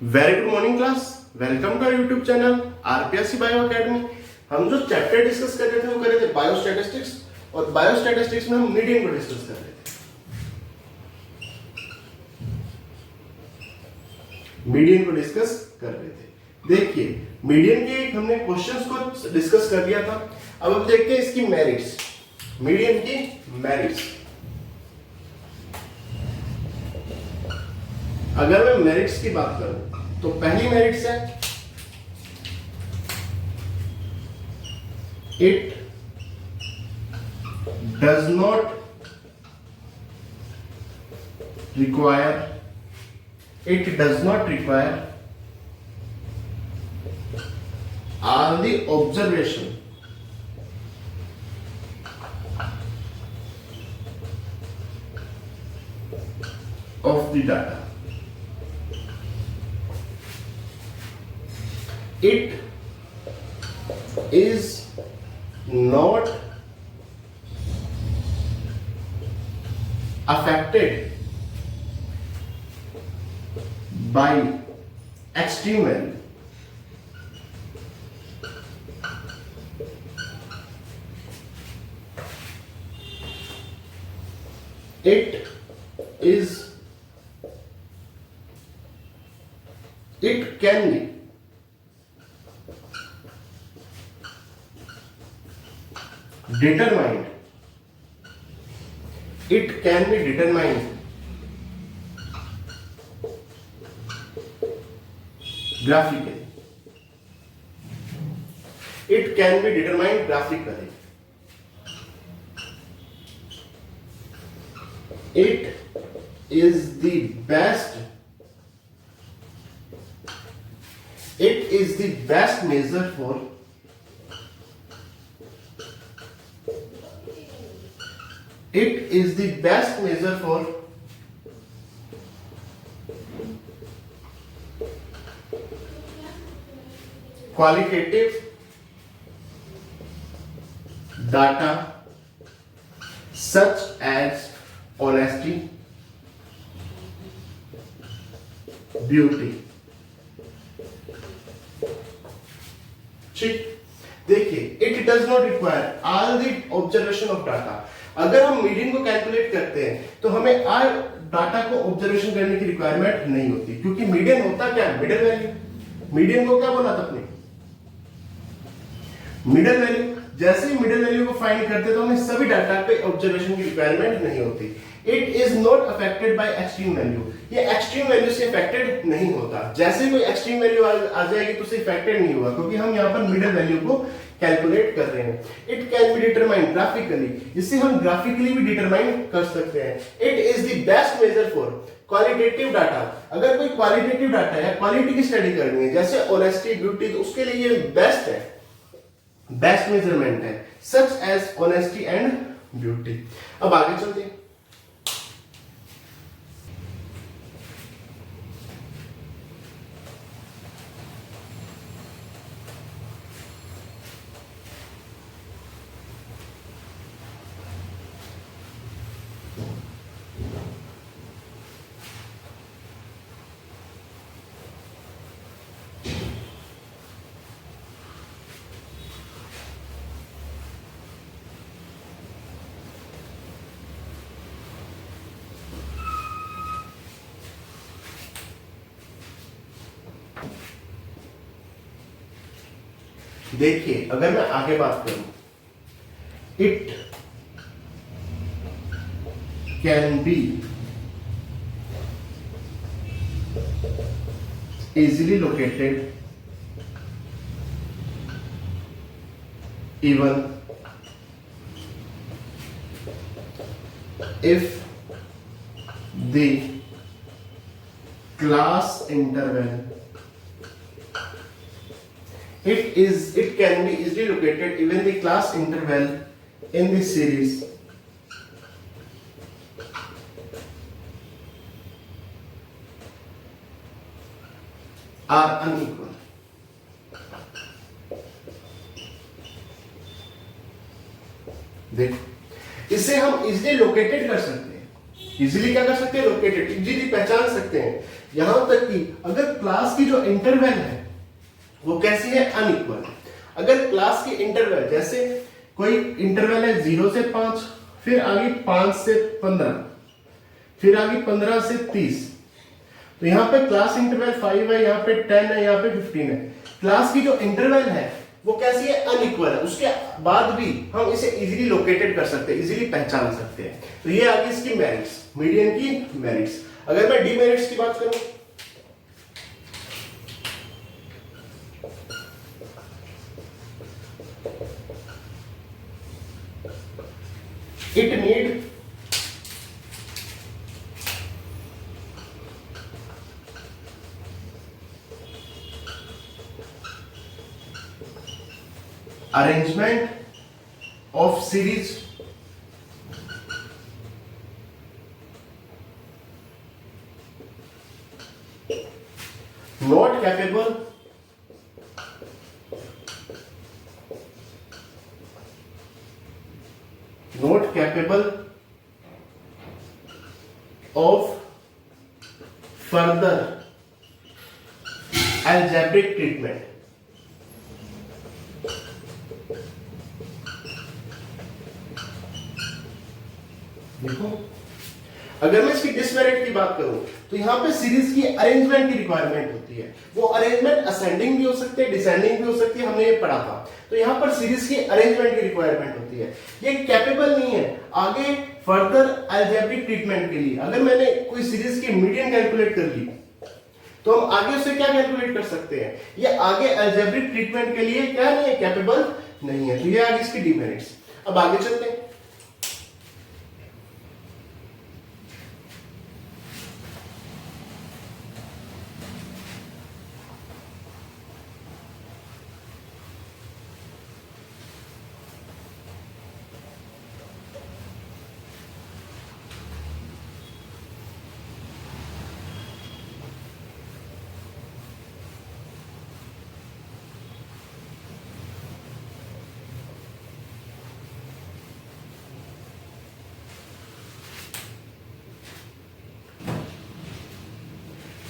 Very good morning class. Welcome to YouTube channel RPSC bio academy. हम जो chapter discuss कर रहे थे वो कर रहे थे बायोस्टैटिस्टिक्स, और बायोस्टैटिस्टिक्स में हम मीडियम को डिस्कस कर रहे थे। मीडियन को डिस्कस कर रहे थे। देखिए मीडियन के हमने क्वेश्चंस को डिस्कस कर लिया था। अब हम देखते हैं इसकी मेरिट्स, मीडियन की मेरिट्स। अगर मैं मेरिट्स की बात करूं तो पहली मेरिट्स है it does not require all the observation of the data. It is not affected by extreme value. It can be determined. It can be determined graphically. It can be determined graphically. It is the best. It is the best measure for qualitative data such as honesty, beauty. ठीक, देखिए it does not require all the observation of data. अगर हम median को calculate करते हैं तो हमें are data को ऑब्जर्वेशन करने की रिक्वायरमेंट नहीं होती, क्योंकि मीडियन होता क्या है, मिडिल वैल्यू। मीडियन को क्या बोला था अपने, मिडिल वैल्यू। जैसे ही मिडिल वैल्यू को फाइंड करते तो हमें सभी डाटा पे ऑब्जर्वेशन की रिक्वायरमेंट नहीं होती। It is not affected by extreme value. ये एक्सट्रीम वैल्यू से अफेक्टेड नहीं होता। जैसे कोई एक्सट्रीम वैल्यू आ जाएगी तो उसे अफेक्टेड नहीं होगा, क्योंकि हम यहाँ पर मिडिल वैल्यू को कैलकुलेट कर रहे हैं। It can be determined graphically, इसे हम ग्राफिकली भी डिटरमाइन कर सकते हैं। It is the best measure for qualitative data. अगर कोई क्वालिटेटिव डाटा या क्वालिटी की स्टडी करनी है, जैसे ऑनेस्टी, ब्यूटी, तो उसके लिए ये बेस्ट है, बेस्ट मेजरमेंट है, such as honesty and beauty. अब आगे चलते हैं। देखिए अगर मैं आगे बात करूं, it can B easily located even if the class interval it can be easily located even the class interval in this series are unequal. देखो इसे हम इजीली लोकेटेड कर सकते हैं। इजीली क्या कर सकते हैं? लोकेटेड, इजीली पहचान सकते हैं यहां तक कि अगर क्लास की जो इंटरवल है वो कैसी है, अनइक्वल। अगर क्लास की इंटरवल जैसे कोई इंटरवल है 0 से 5, फिर आगे 5 से 15, फिर आगे 15 से 30, तो यहां पे क्लास इंटरवल 5 है, यहां पे 10 है, यहां पे 15 है। क्लास की जो इंटरवल है वो कैसी है, अनइक्वल है। उसके बाद भी हम इसे इजीली लोकेटेड कर सकते हैं, इजीली पहचान सकते हैं। तो ये आ गई इसकी मेरिट्स, मीडियन की मेरिट्स। अगर मैं डीमेरिट्स की बात करूं, it need arrangement of series not capable of further algebraic treatment। देखो, अगर मैं इसकी डिसमेरिट की बात करूं तो यहां पे सीरीज की अरेंजमेंट की रिक्वायरमेंट होती है। वो अरेंजमेंट असेंडिंग भी हो सकती है, डिसेंडिंग भी हो सकती है, हमने ये पढ़ा था। तो यहां पर सीरीज की अरेंजमेंट की रिक्वायरमेंट होती है। ये कैपेबल नहीं है आगे फर्दर अलजेब्रिक ट्रीटमेंट के लिए। अगर मैंने कोई सीरीज की मीडियन कैलकुलेट कर ली तो हम आगे उससे क्या कैलकुलेट कर सकते हैं, ये आगे अलजेब्रिक ट्रीटमेंट के लिए क्या नहीं है, कैपेबल नहीं है। तो ये आगे इसकी डिमेरिट्स। अब आगे चलते हैं।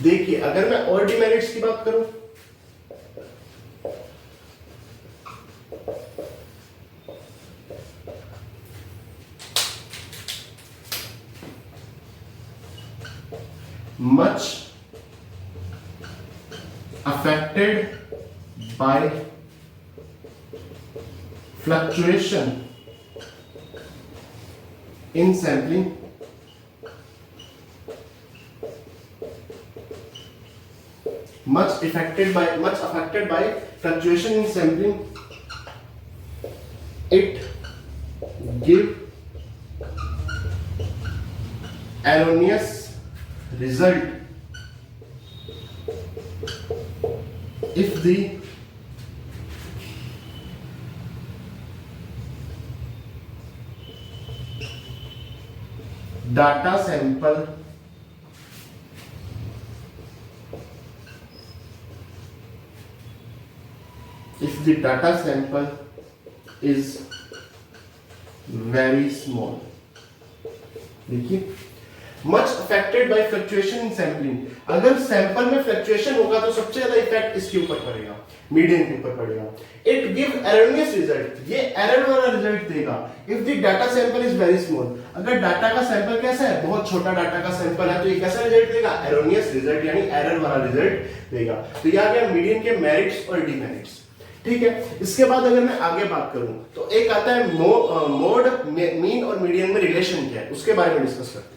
देखिए, अगर मैं और डिमेरिट्स की बात करूं, much affected by fluctuation in sampling, much affected by fluctuation in sampling, it give erroneous result if the data sample is very small। देखिए, much affected by fluctuation in sampling. अगर सैंपल में fluctuation होगा तो सबसे ज्यादा effect इसके ऊपर पड़ेगा, मीडियन के ऊपर पड़ेगा। इट गिव एररोनियस रिजल्ट, ये एरर वाला रिजल्ट देगा if the data sample is very small. अगर डाटा का सैंपल कैसा है, बहुत छोटा डाटा का सैंपल है, तो ये कैसा रिजल्ट देगा, एररोनियस रिजल्ट, यानी एरर वाला रिजल्ट देगा। तो ये आ गया मीडियन के मेरिट्स और डिमेरिट्स। ठीक है, इसके बाद अगर मैं आगे बात करूं तो एक आता है मोड, मीन और मीडियन में रिलेशन क्या है, उसके बारे में डिस्कस करते हैं।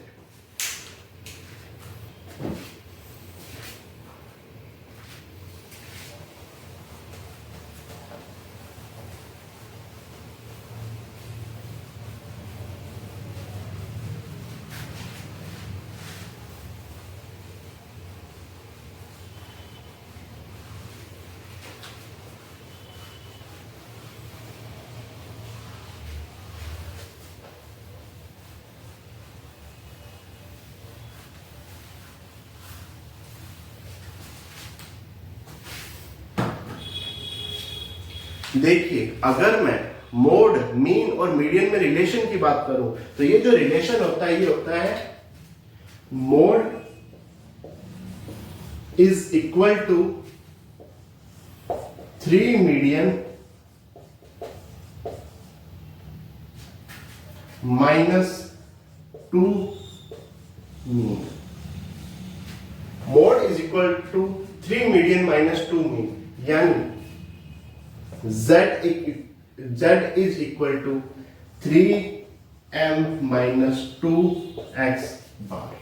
देखिए, अगर मैं मोड, मीन और मीडियन में रिलेशन की बात करूं तो ये जो रिलेशन होता है ये होता है mode is equal to 3 median minus 2 mean. Mode is equal to 3 median minus 2 mean, यानी z is equal to 3m minus 2x bar.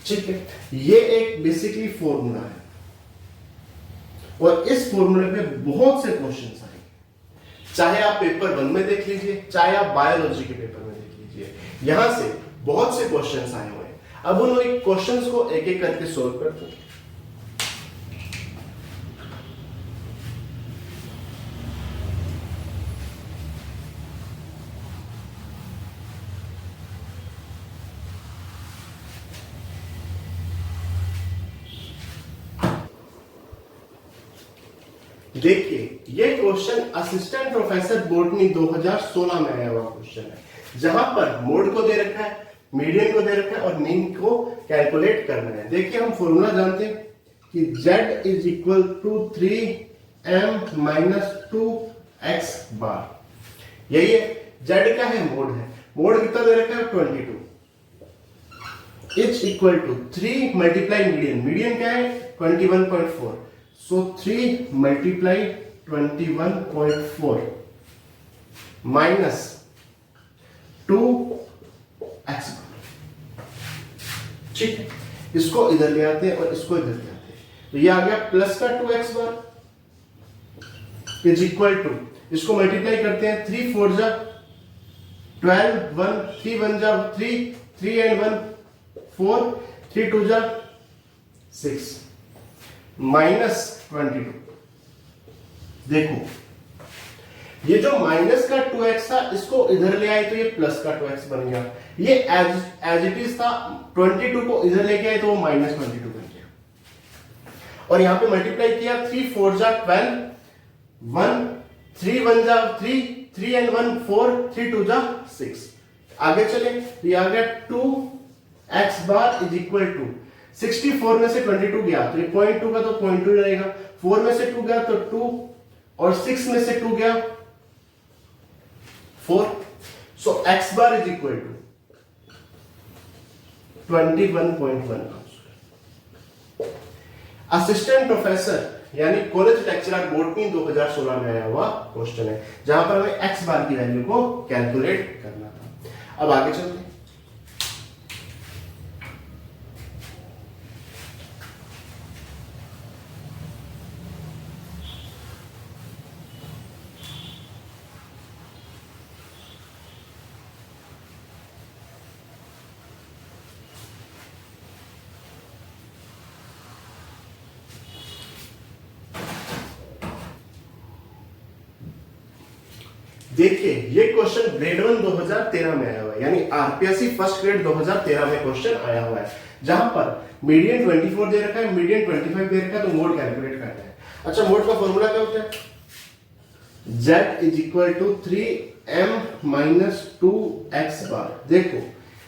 ठीक है, ये एक बेसिकली फॉर्मूला है और इस फॉर्मूले पे बहुत से क्वेश्चंस आएंगे, चाहे आप पेपर 1 में देख लीजिए, चाहे आप बायोलॉजी के पेपर में देख लीजिए, यहां से बहुत से क्वेश्चंस आए हुए हैं। अब उन क्वेश्चंस को एक एक करके सोल्व करते हैं। देखिए, ये क्वेश्चन असिस्टेंट प्रोफेसर बॉटनी 2016 में आया हुआ क्वेश्चन है, जहां पर मोड को दे रखा है, मीडियन को दे रखा है और मीन को कैलकुलेट करना है। देखिए, हम फॉर्मूला जानते हैं कि z is equal to 3m minus 2x bar. यही है, z का है, मोड कितना दे रखा है 22 is equal to 3 multiply median क्या है 21.4, so 3 multiply 21.4 minus 2x। ठीक है, इसको इधर ले आते हैं और इसको इधर ले आते हैं, तो ये आ गया प्लस का 2x bar is equal to, इसको मल्टीप्लाई करते हैं 3 4 जा 12, 1 3 1 जा 3 3 and 1 4 3 2 जा 6 माइनस 22। देखो, ये जो माइनस का 2x था, इसको इधर ले आए तो ये प्लस का 2x बन गया। ये एज इट इज था, 22 को इधर लेके आए तो वो माइनस 22 बन गया। और यहां पे मल्टीप्लाई किया 3 4 जा 12, 1 3 1 जा 3 3 and 1 4 3 2 जा 6। आगे चले, ये आ गया 2x bar is equal to 64 में से 22 गया तो ये 0.2 का तो 0.2 रहेगा, 4 में से 2 गया तो 2 और 6 में से 2 गया 4, so x bar is equal to 21.1। Assistant professor यानी कॉलेज लेक्चरर बॉटनी 2016 में आया हुआ क्वेश्चन है, जहां पर हमें x बार की वैल्यू को कैलकुलेट करना था। अब आगे चलते हैं। देखिए, ये क्वेश्चन ग्रेड 1 2013 में आया हुआ है, यानी आरपीएससी फर्स्ट ग्रेड 2013 में क्वेश्चन आया हुआ है, जहां पर मीडियन 24 दे रखा है, मीडियन 25 दे रखा है, तो मोड कैलकुलेट करना है। अच्छा, मोड का फॉर्मूला क्या होता है? z is equal to 3m minus 2x bar. देखो,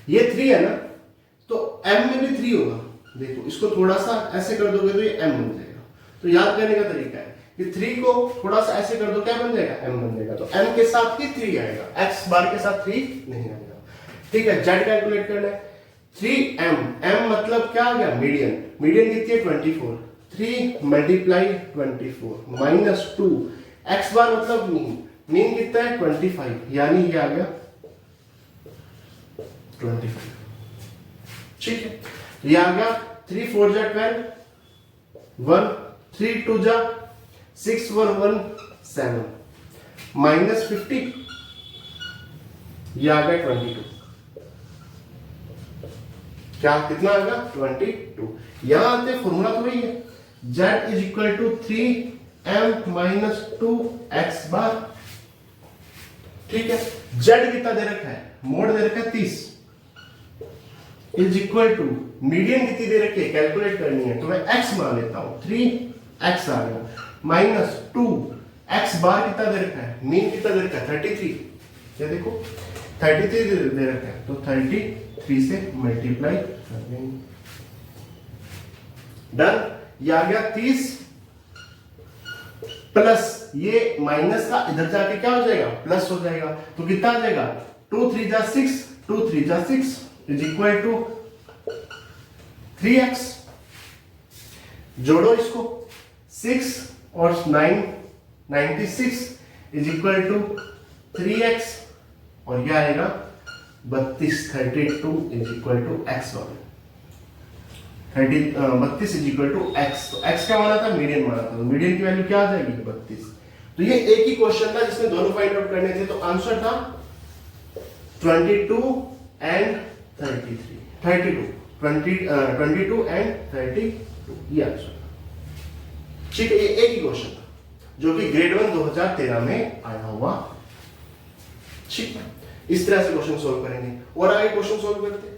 ये 3 है ना, तो m में भी 3 होगा। देखो, इसको थोड़ा सा ऐसे कर दोगे तो ये m बन जाएगा। तो याद करने का तरीका है कि 3 को थोड़ा सा ऐसे कर दो, क्या बन जाएगा m बन जाएगा। तो m के साथ ही 3 आएगा, x बार के साथ 3 नहीं आएगा। ठीक है, z कैलकुलेट करना है 3m, m मतलब क्या आ गया मीडियन कितनी है 24, 3 मल्टीप्लाई 24 माइनस 2, x बार मतलब मीन कितना है 25, यानी ये आ गया 25। ठीक है, ये आ गया 3 4 जा 12, 1 3 2 जा 6 1 1 7 माइनस 50, ये आ गया 22। क्या कितना आएगा 22। यहां आते फॉर्मूला तो वही है, z is equal to 3m minus 2x bar. ठीक है, z कितना दे रखा है, मोड दे रखा है 30 इज इक्वल टू मीडियन कितनी दे रखी है, कैलकुलेट करनी है, तो मैं x मान लेता हूं, 3x आ गया माइनस 2, x बार कितना दे रखा है, मीन कितना दे रखा है 33। क्या देखो 33 दे रखा है, तो 33 से मल्टीप्लाई कर देंगे। डन। ये आ गया 30 प्लस ये माइनस का इधर जाके क्या हो जाएगा, प्लस हो जाएगा। तो कितना आ जाएगा, 2 3 जा 6, 2 3 जा 6 इज इक्वल टू 3x। जोड़ो इसको, 6 और 9 96 इज इक्वल टू 3x, और यह आएगा 32 32 is equal to x1। 32 is equal to x। तो x क्या माना था, मीडियन माना था, तो मीडियन की वैल्यू क्या आ जाएगी, 32। तो ये एक ही क्वेश्चन था जिसमें दोनों फाइंड आउट करने थे। तो आंसर था 22 एंड 33, 32 22 एंड 32, ये आंसर। ठीक है, ये एक ही क्वेश्चन था जो कि ग्रेड 1 2013 में आया हुआ। ठीक है, इस तरह से क्वेश्चन सोल्व करेंगे और आगे क्वेश्चन सोल्व करते हैं।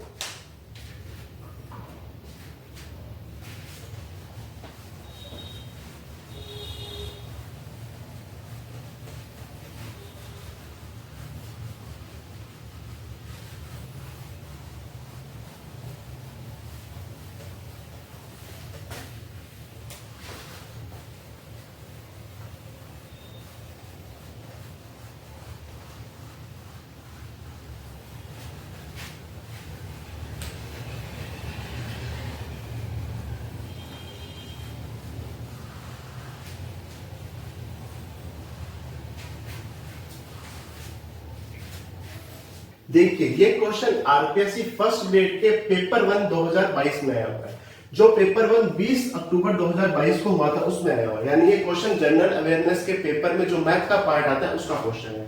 देखिए, ये क्वेश्चन आरपीएससी फर्स्ट ग्रेड के पेपर 1 2022 में आया हुआ है। जो पेपर 1 20 अक्टूबर 2022 को हुआ था उसमें आया हुआ है। यानी ये क्वेश्चन जनरल अवेयरनेस के पेपर में जो मैथ का पार्ट आता है उसका क्वेश्चन है।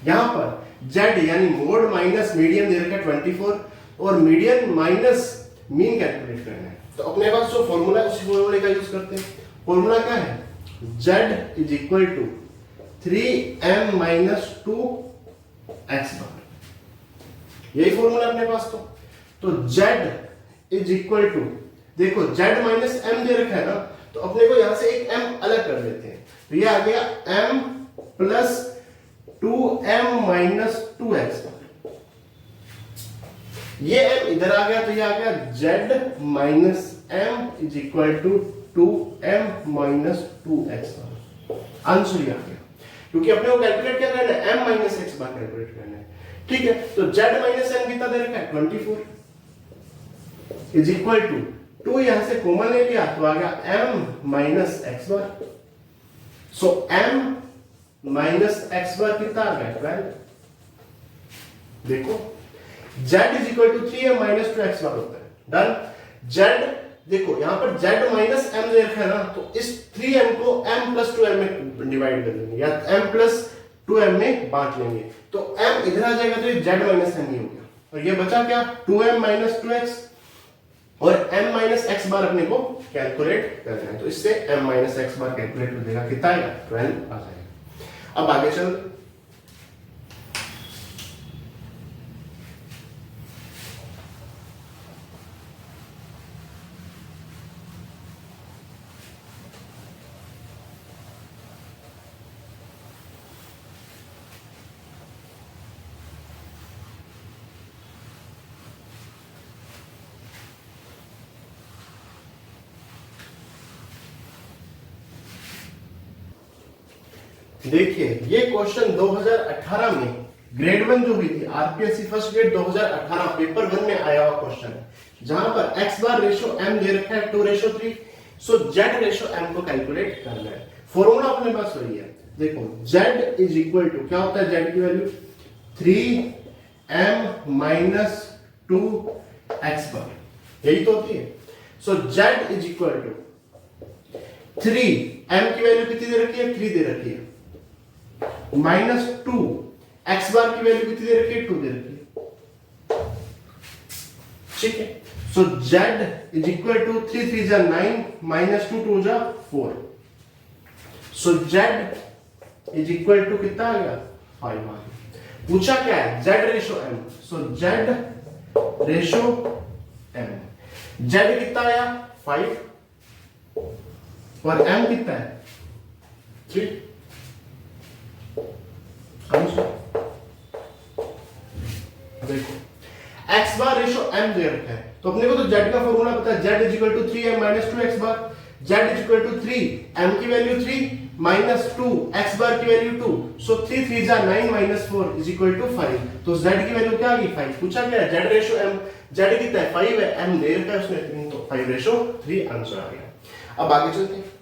यहां पर जेड यानी मोड माइनस मीडियन दे रखा है 24 और मीडियन माइनस मीन कैलकुलेट करना है। तो अपने पास जो फॉर्मूला है उसी फॉर्मूले का यूज करते हैं। फॉर्मूला क्या है, Z is equal to 3m minus 2x bar, यही फॉर्मूला अपने पास। तो z इज इक्वल टू, देखो z माइनस m दे रखा है ना, तो अपने को यहां से एक m अलग कर देते हैं। तो ये आ गया m plus 2m minus 2x। ये m इधर आ गया तो ये आ गया z minus m is equal to 2m minus 2x। Answer ये आ गया, क्योंकि अपने को कैलकुलेट क्या करना है, m माइनस x बार कैलकुलेट करना है। ठीक है, तो z माइनस m कितना दे रखा है, 24 इज इक्वल टू 2 यहां से कॉमन ले लिया तो आ गया m minus x bar. So m minus x bar कितना आ गया, 12। देखो z is equal to 3m minus 2x bar होता है। डन। z देखो यहां पर z माइनस m दे रखा है ना, तो इस 3m को m प्लस 2m में डिवाइड कर देंगे या m प्लस 2m में बांट लेंगे। तो m इधर आ जाएगा तो ये z माइनस m ही हो गया, और ये बचा क्या, 2m माइनस 2x, और m माइनस x बार अपने को कैलकुलेट करना है। तो इससे m माइनस x बार कैलकुलेट हो जाएगा, कितना आएगा, 12 आ जाएगा। अब आगे चल, देखिए ये क्वेश्चन 2018 में ग्रेड 1 जो हुई थी आरपीएससी फर्स्ट ग्रेड 2018 पेपर 1 में आया हुआ क्वेश्चन है, जहां पर x बार रेशो m दे रखा है 2:3। सो z रेशो m को कैलकुलेट करना है। फॉर्मूला अपने पास वही है, देखो z इज इक्वल टू क्या होता है, z की value 3m minus 2x bar, यही तो होती है। So z is equal to 3m की वैल्यू कितनी दे रखी है, 3 दे रखी है, माइनस 2 x बार की वैल्यू कितनी दे रखी है, 2 दे रखी है। ठीक है, so z is equal to 3 3 जा 9 माइनस 2 2 जा 4। सो z इज इक्वल टू कितना आ गया, 5 आ गया। पूछा क्या है, z रेशो m। सो z रेशो m, z कितना आया 5 और m कितना है 3। देखो x बार रेशो m दे रखा है, तो अपने को तो z का फॉर्मूला पता है, z is equal to 3m minus 2x bar, z is equal to 3, m की वैल्यू 3 माइनस 2, x बार की वैल्यू 2, सो 3 3 जा 9 माइनस 4 इज इक्वल टू 5। तो z की वैल्यू क्या आ गई 5। पूछा गया z रेशो m, z कितना है 5 है, m दे रखा है उसने 3, तो 5 रेशो 3 आंसर आ गया। अब आगे चलते हैं।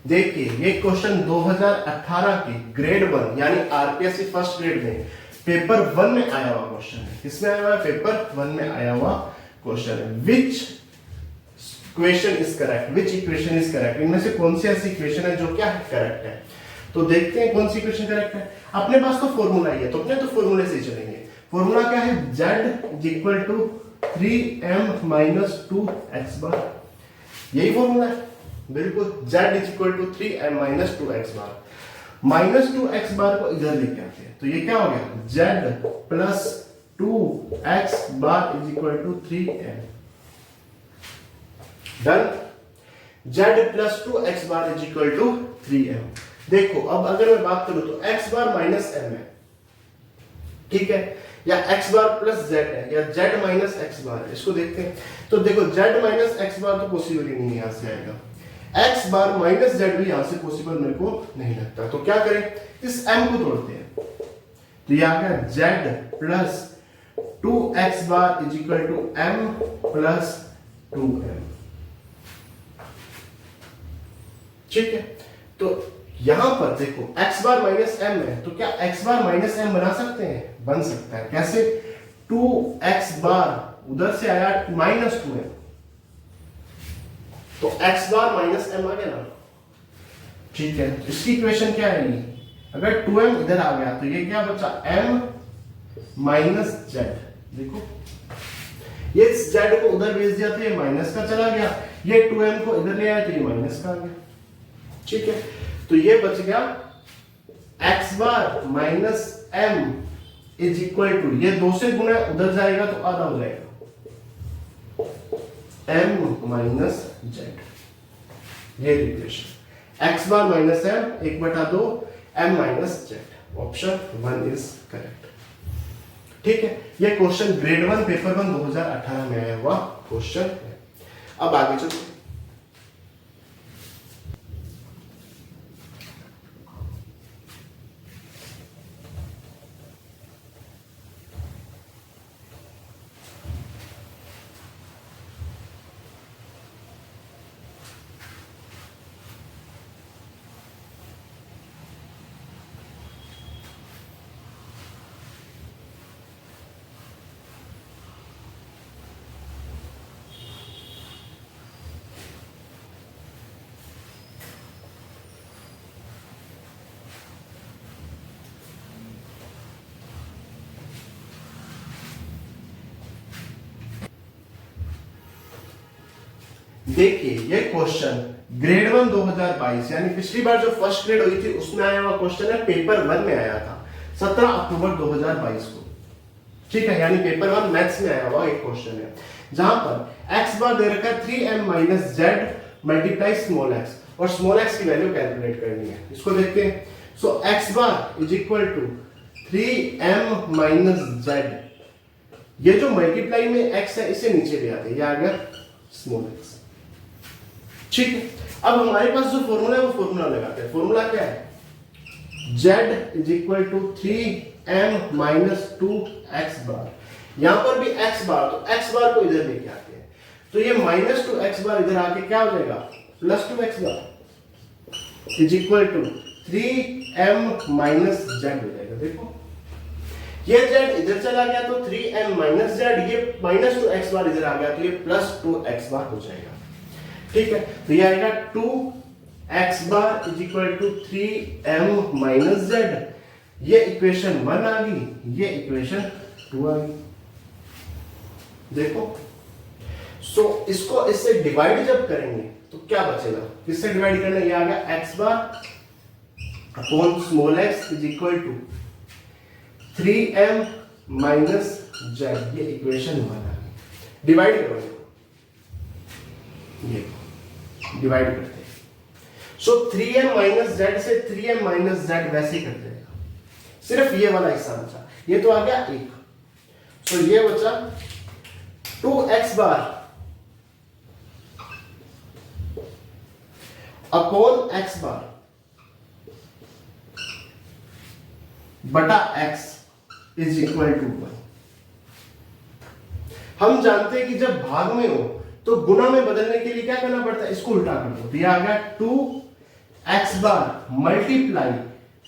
देखिए ये क्वेश्चन 2018 की ग्रेड 1 यानी आरपीएससी फर्स्ट ग्रेड में पेपर 1 में आया हुआ क्वेश्चन है। किसमें आया हुआ है? पेपर 1 में आया हुआ क्वेश्चन है। Which question is correct, which equation is correct, इनमें से कौन सी ऐसी इक्वेशन है जो क्या है करेक्ट है। तो देखते हैं कौन सी इक्वेशन करेक्ट है। अपने पास तो फॉर्मूला ही है, तो अपने तो फॉर्मूले से ही चलेंगे। फॉर्मूला क्या है? z is equal to 3m minus 2x bar, यही फॉर्मूला है बिल्कुल। z is equal to 3m minus 2x bar, minus 2x bar को इधर लेके आते हैं, तो ये क्या हो गया z plus 2x bar is equal to 3m। Done. z plus 2x bar is equal to 3m। देखो अब अगर मैं बात करूं तो x बार माइनस m है, ठीक है, या x बार प्लस z है, या z माइनस x बार है। इसको देखते हैं। तो देखो z माइनस x बार तो पॉसिबल ही नहीं है, यहां से आएगा। x बार माइनस z भी यहां से पॉसिबल मेरे को नहीं लगता। तो क्या करें, इस m को तोड़ते हैं, तो ये आ गया z plus 2x bar is equal to m plus 2m। ठीक है, तो यहां पर देखो x बार माइनस m है, तो क्या x बार माइनस m बना सकते हैं? बन सकता है। कैसे? 2x बार उधर से आया माइनस 2m, तो x बार माइनस m आ गया ना। ठीक है, इसकी इक्वेशन क्या है? अगर 2m इधर आ गया तो ये क्या बचा? m minus z। देखो ये z को उधर भेज दिया तो ये माइनस का चला गया, ये 2m को इधर ले आया तो ये माइनस का आ गया। ठीक है, तो ये बच गया x bar minus m is equal to, ये 2 से गुना उधर जाएगा तो आधा हो जाएगा, m माइनस z। ये equation x bar minus m 1/2 m minus z। Option 1 is correct. ठीक है, ये क्वेश्चन ग्रेड 1 पेपर 1 2018 में आया हुआ क्वेश्चन है। अब आगे चलते हैं। देखिए ये क्वेश्चन ग्रेड 1 2022 यानी पिछली बार जो फर्स्ट ग्रेड हुई थी उसमें आया हुआ क्वेश्चन है, पेपर 1 में आया था 17 अक्टूबर 2022 को। ठीक है, यानी पेपर 1 मैथ्स में आया हुआ एक क्वेश्चन है, जहां पर x बार दे रखा है 3m minus z multiply small x, और स्मॉल x की वैल्यू कैलकुलेट करनी है। इसको देखते हैं। So x bar is equal to 3m minus z, ये जो मल्टीप्लाई में x है इसे नीचे ले आते हैं, ये आ गया स्मॉल x। ठीक है, अब हमारे पास जो फॉर्मूला है वो फॉर्मूला लगाते हैं। फॉर्मूला क्या है? z is equal to 3m minus 2x bar, यहां पर भी x बार, तो x बार को इधर लेके आते हैं, तो ये माइनस 2x बार इधर आके क्या हो जाएगा? Plus 2x bar is equal to 3m minus z हो जाएगा। देखो ये z इधर चला गया तो 3m माइनस z, ये माइनस 2x बार इधर आ गया तो ये प्लस 2x बार हो जाएगा। ठीक है, तो ये आएगा 2x bar is equal to 3m minus z ये इक्वेशन 1 आ गई, ये इक्वेशन 2 आ गई। देखो, सो इसको इससे डिवाइड जब करेंगे तो क्या बचेगा, किससे डिवाइड करना, ये आ गया x bar upon small x is equal to 3m minus z, ये इक्वेशन 1 आ गई। डिवाइड करो, ये डिवाइड करते हैं। सो 3m माइनस जेड से 3m माइनस जेड वैसे ही करते हैं, सिर्फ ये वाला हिस्सा बचा, ये तो आ गया 1। सो ये बचा 2x बार अपॉन x बार बटा x इज इक्वल टू 1। हम जानते हैं कि जब भाग में हो तो गुना में बदलने के लिए क्या करना पड़ता है, इसको उल्टा कर दो, तो ये आ गया 2x bar multiply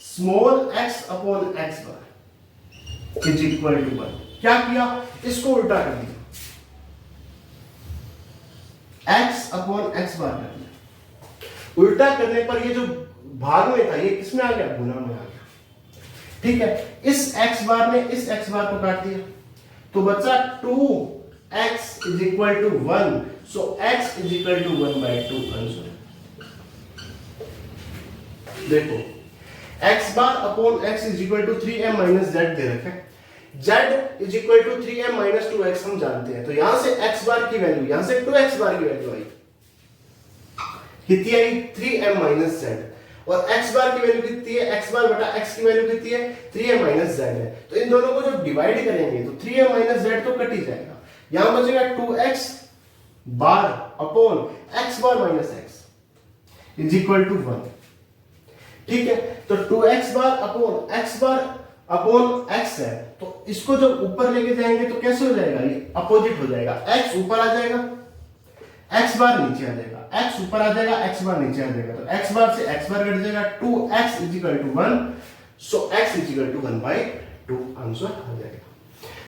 small x upon x bar is equal to 1। क्या किया, इसको उल्टा कर दिया, x अपॉन x बार कर दिया। उल्टा करने पर ये जो भाग में था ये किसमें आ गया, गुना में आ गया। ठीक है, इस x बार ने इस x बार को काट दिया तो बचा 2x is equal to 1। So x is equal to 1/2 answer. देखो, x bar upon x is equal to 3m minus Z दे रखा है, z is equal to 3m minus 2x हम जानते हैं, तो यहां से x बार की वैल्यू, यहां से 2x बार की वैल्यू आई, कितनी आई, 3m माइनस जेड, और x बार की वैल्यू कितनी है, x बार बटा x की वैल्यू कितनी है, 3m माइनस जेड है। तो इन दोनों को जब डिवाइड करेंगे तो 3m माइनस जेड तो कट ही जाएगा, यहां बचेगा 2x bar upon x bar minus x is equal to 1। ठीक है, तो 2x बार अपॉन x बार अपॉन x है, तो इसको जब ऊपर लेके जाएंगे तो कैसे हो जाएगा, ये अपोजिट हो जाएगा, x ऊपर आ जाएगा, x बार नीचे आ जाएगा, x ऊपर आ जाएगा, x बार नीचे आ जाएगा, तो x बार से x बार कट जाएगा, 2x is equal to 1। So x is equal to 1/2 answer आ जाएगा।